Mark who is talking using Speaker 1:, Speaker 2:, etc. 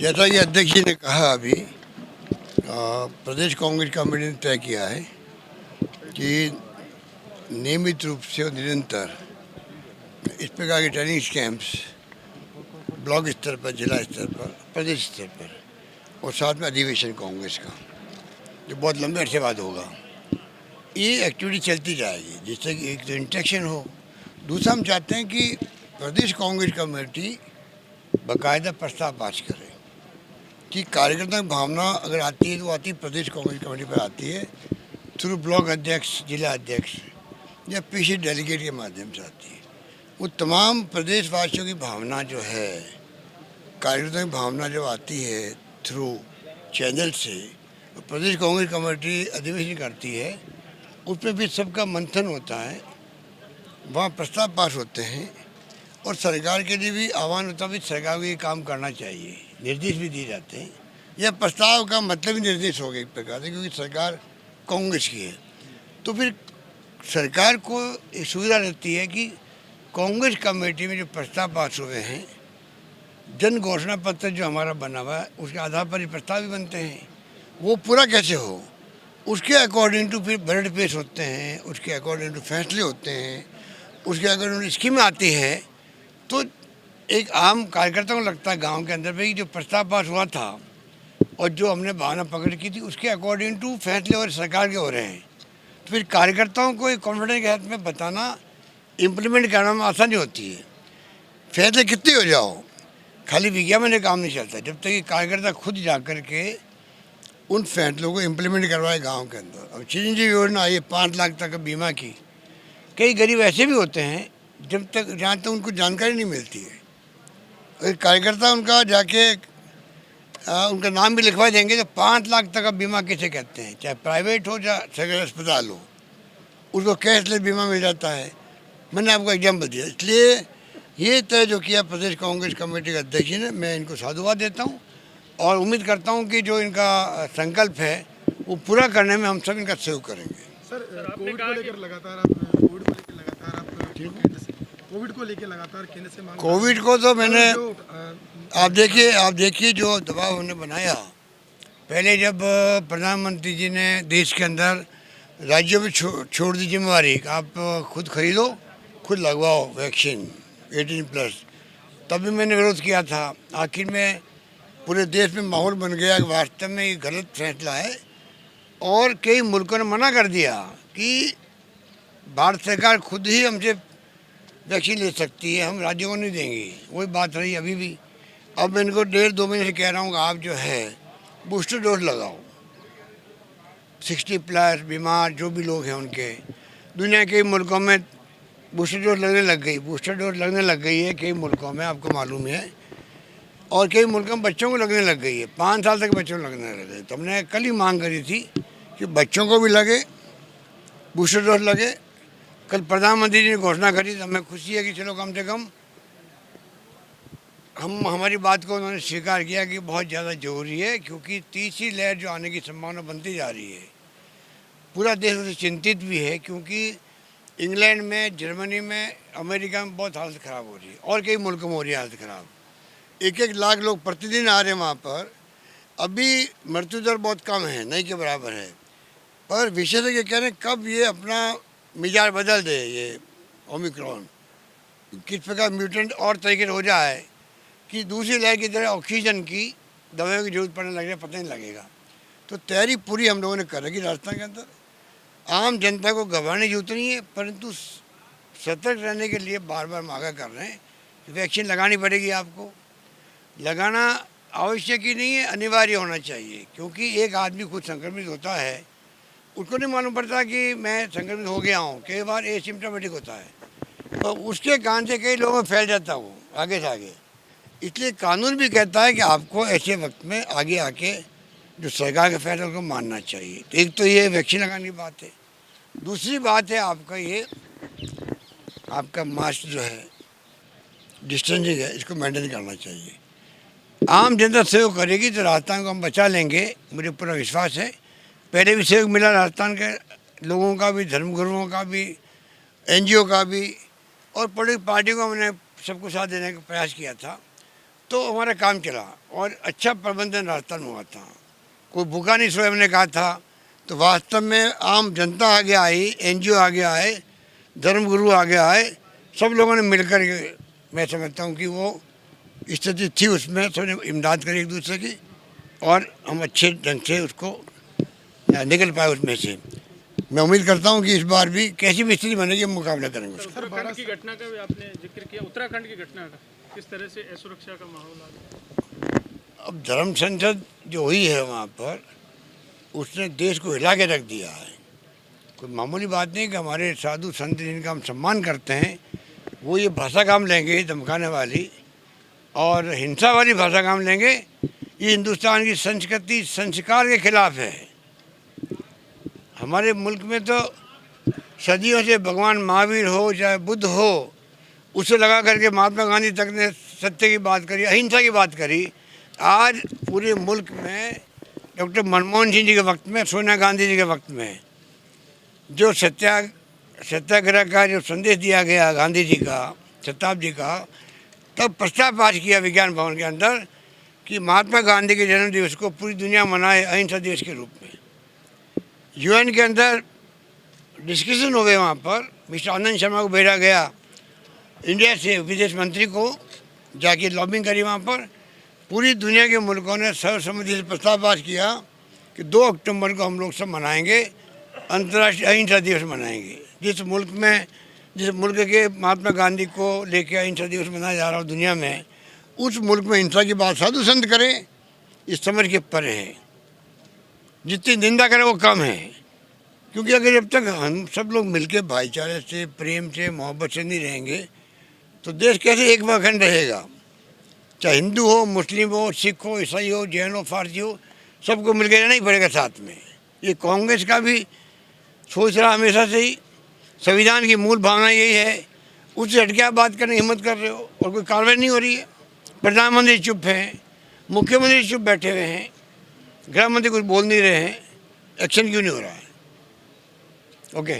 Speaker 1: जैसा कि अध्यक्ष जी ने कहा अभी प्रदेश कांग्रेस कमेटी ने तय किया है कि नियमित रूप से और निरंतर इस प्रकार के ट्रेनिंग कैंप्स ब्लॉक स्तर पर, जिला स्तर पर, प्रदेश स्तर पर और साथ में अधिवेशन कांग्रेस का जो बहुत लंबे अरसे बाद होगा, ये एक्टिविटी चलती जाएगी जिससे कि एक तो इंटरेक्शन हो। दूसरा, हम चाहते हैं कि प्रदेश कांग्रेस कमेटी बाकायदा प्रस्ताव पास करे कि कार्यकर्ता की भावना अगर आती है तो आती है प्रदेश कांग्रेस कमेटी पर आती है थ्रू ब्लॉक अध्यक्ष, जिला अध्यक्ष या पीसी डेलीगेट के माध्यम से आती है। वो तमाम प्रदेशवासियों की भावना जो है, कार्यकर्ता की भावना जब आती है थ्रू चैनल से, तो प्रदेश कांग्रेस कमेटी अधिवेशन करती है, उसमें भी सबका मंथन होता है, वहाँ प्रस्ताव पास होते हैं और सरकार के लिए भी आह्वान होता है सरकार को ये काम करना चाहिए, निर्देश भी दिए जाते हैं। यह प्रस्ताव का मतलब ही निर्देश हो गया एक प्रकार से, क्योंकि सरकार कांग्रेस की है। तो फिर सरकार को एक सुविधा रहती है कि कांग्रेस कमेटी में जो प्रस्ताव पास हुए हैं, जन घोषणा पत्र जो हमारा बना हुआ है, उसके आधार पर ये प्रस्ताव भी बनते हैं। वो पूरा कैसे हो, उसके अकॉर्डिंग टू फिर बजट पेश होते हैं, उसके अकॉर्डिंग टू फैसले होते हैं, उसके अकॉर्डिंग स्कीमें आती है। तो एक आम कार्यकर्ता को लगता है गांव के अंदर भी जो प्रस्ताव पास हुआ था और जो हमने भावना पकड़ की थी, उसके अकॉर्डिंग टू फैसले और सरकार के हो रहे हैं। तो फिर कार्यकर्ताओं को एक कॉन्फिडेंस के हाथ में बताना, इम्प्लीमेंट करना में आसानी होती है। फैसले कितने हो जाओ, खाली विज्ञापन में काम नहीं चलता जब तक कि कार्यकर्ता खुद जा कर के उन फैसलों को इम्प्लीमेंट करवाए गाँव के अंदर। अब चिरंजीवी योजना आई है 5 लाख तक का बीमा की। कई गरीब ऐसे भी होते हैं जब तक जहाँ तक उनको जानकारी नहीं मिलती है, एक कार्यकर्ता उनका जाके उनका नाम भी लिखवा देंगे तो 5 लाख तक का बीमा किसे कहते हैं, चाहे प्राइवेट हो या सरकारी अस्पताल हो, उसको कैशलेस बीमा मिल जाता है। मैंने आपको एग्जाम्पल दिया। इसलिए ये तय जो किया प्रदेश कांग्रेस कमेटी के अध्यक्ष ने, मैं इनको साधुवाद देता हूँ और उम्मीद करता हूँ कि जो इनका संकल्प है वो पूरा करने में हम सब इनका सहयोग करेंगे।
Speaker 2: सर, कोविड को लेकर लगातार केंद्र से मांग,
Speaker 1: कोविड को तो मैंने आप देखिए जो दबाव हमने बनाया पहले, जब प्रधानमंत्री जी ने देश के अंदर राज्यों में छोड़ दी जिम्मेवारी, आप खुद खरीदो, खुद लगवाओ वैक्सीन 18+, तब भी मैंने विरोध किया था। आखिर में पूरे देश में माहौल बन गया कि वास्तव में ये गलत फैसला है और कई मुल्कों ने मना कर दिया कि भारत सरकार खुद ही हमसे वैक्सीन ले सकती है, हम राज्यों को नहीं देंगे। वही बात रही अभी भी। अब मैं इनको 1.5-2 महीने से कह रहा हूँ कि आप जो है बूस्टर डोज लगाओ। 60+ बीमार जो भी लोग हैं उनके, दुनिया के मुल्कों में बूस्टर डोज लगने लग गई है कई मुल्कों में, आपको मालूम है। और कई मुल्कों में बच्चों को लगने लग गई है, 5 साल तक बच्चों को लगने लग गई। तो हमने कल ही मांग करी थी कि बच्चों को भी लगे, बूस्टर डोज लगे। कल प्रधानमंत्री जी ने घोषणा करी तो हमें खुशी है कि चलो कम से कम हमारी बात को उन्होंने स्वीकार किया कि बहुत ज़्यादा ज़रूरी है, क्योंकि तीसरी लहर जो आने की संभावना बनती जा रही है। पूरा देश उससे चिंतित भी है, क्योंकि इंग्लैंड में, जर्मनी में, अमेरिका में बहुत हालत ख़राब हो रही है और कई मुल्कों में हो रही है हालत ख़राब। 1-1 लाख लोग प्रतिदिन आ रहे हैं वहाँ पर। अभी मृत्यु दर बहुत कम है, नहीं के बराबर है, पर विशेषज्ञ कह रहे हैं कब ये अपना मिजाज बदल दे, ये ओमिक्रॉन किस प्रकार म्यूटेंट और तरीके से हो जाए कि दूसरी लहर की तरह ऑक्सीजन की दवाइयों की जरूरत पड़ने लगे, पता नहीं लगेगा। तो तैयारी पूरी हम लोगों ने कर रखी राजस्थान के अंदर। आम जनता को घबराने की जरूरत नहीं है, परंतु सतर्क रहने के लिए बार बार मांगा कर रहे हैं कि वैक्सीन लगानी पड़ेगी। आपको लगाना आवश्यक ही नहीं है, अनिवार्य होना चाहिए, क्योंकि एक आदमी खुद संक्रमित होता है, उसको नहीं मालूम पड़ता कि मैं संक्रमित हो गया हूँ। कई बार एसिम्प्टोमेटिक होता है, तो उसके कारण से कई लोगों में फैल जाता वो आगे से आगे। इसलिए कानून भी कहता है कि आपको ऐसे वक्त में आगे आके जो सरकार के फैसले को मानना चाहिए। तो एक तो ये वैक्सीन लगाने की बात है। दूसरी बात है आपका ये, आपका मास्क जो है, डिस्टेंसिंग है, इसको मेंटेन करना चाहिए। आम जनता सहयोग करेगी तो राजस्थान को हम बचा लेंगे, मुझे पूरा विश्वास है। पहले भी सहयोग मिला राजस्थान के लोगों का भी, धर्मगुरुओं का भी, NGO का भी, और पॉलिटिकल पार्टी को हमने सबको साथ देने का प्रयास किया था। तो हमारा काम चला और अच्छा प्रबंधन राजस्थान में हुआ था। कोई भूखा नहीं सोया हमने कहा था। तो वास्तव में आम जनता आगे आई, एनजीओ आगे आए, धर्मगुरु आगे आए, सब लोगों ने मिलकर के, मैं समझता हूँ कि वो स्थिति थी उसमें, सबने इमदाद करी एक दूसरे की और हम अच्छे ढंग से उसको निकल पाए उसमें से। मैं उम्मीद करता हूँ कि इस बार भी कैसी भी स्थिति बनेगी हम मुकाबला करेंगे उसका।
Speaker 3: उत्तराखंड की घटना का भी आपने जिक्र किया, उत्तराखंड की घटना का किस तरह से असुरक्षा का माहौल आ गया?
Speaker 1: अब धर्म संसद जो हुई है वहाँ पर, उसने देश को हिला के रख दिया है। कोई मामूली बात नहीं कि हमारे साधु संत जिनका हम सम्मान करते हैं वो ये भाषा काम लेंगे धमकाने वाली और हिंसा वाली भाषा काम लेंगे। ये हिंदुस्तान की संस्कृति संस्कार के खिलाफ है। हमारे मुल्क में तो सदियों से भगवान महावीर हो चाहे बुद्ध हो, उसे लगा करके महात्मा गांधी तक ने सत्य की बात करी, अहिंसा की बात करी। आज पूरे मुल्क में डॉक्टर मनमोहन सिंह जी के वक्त में, सोनिया गांधी जी के वक्त में जो सत्याग्रह का जो संदेश दिया गया गांधी जी का, शताब्दी का, तब प्रस्ताव पास किया विज्ञान भवन के अंदर कि महात्मा गांधी के जन्म दिवस को पूरी दुनिया मनाए अहिंसा दिवस के रूप में। यूएन के अंदर डिस्कशन हो गए, वहाँ पर मिस्टर आनंद शर्मा को भेजा गया इंडिया से, विदेश मंत्री को जाके लॉबिंग करी वहाँ पर। पूरी दुनिया के मुल्कों ने सर्वसम्मति से प्रस्ताव पास किया कि 2 अक्टूबर को हम लोग सब मनाएंगे, अंतर्राष्ट्रीय अहिंसा दिवस मनाएंगे। जिस मुल्क के महात्मा गांधी को लेके अहिंसा दिवस मनाया जा रहा हो दुनिया में, उस मुल्क में हिंसा की बात साधु संत करें, इस समझ के परे है। जितनी निंदा करें वो कम है, क्योंकि अगर जब तक हम सब लोग मिलकर भाईचारे से, प्रेम से, मोहब्बत से नहीं रहेंगे तो देश कैसे एक व अखंड रहेगा। चाहे हिंदू हो, मुस्लिम हो, सिख हो, ईसाई हो, जैन हो, फारसी हो, सबको मिलकर रहना ही पड़ेगा साथ में। ये कांग्रेस का भी सोच रहा हमेशा से ही, संविधान की मूल भावना यही है। उससे हट के आप बात करने की हिम्मत कर रहे हो और कोई कार्रवाई नहीं हो रही है। प्रधानमंत्री चुप हैं, मुख्यमंत्री चुप बैठे हुए हैं, गृह मंत्री कुछ बोल नहीं रहे हैं, एक्शन क्यों नहीं हो रहा है? ओके।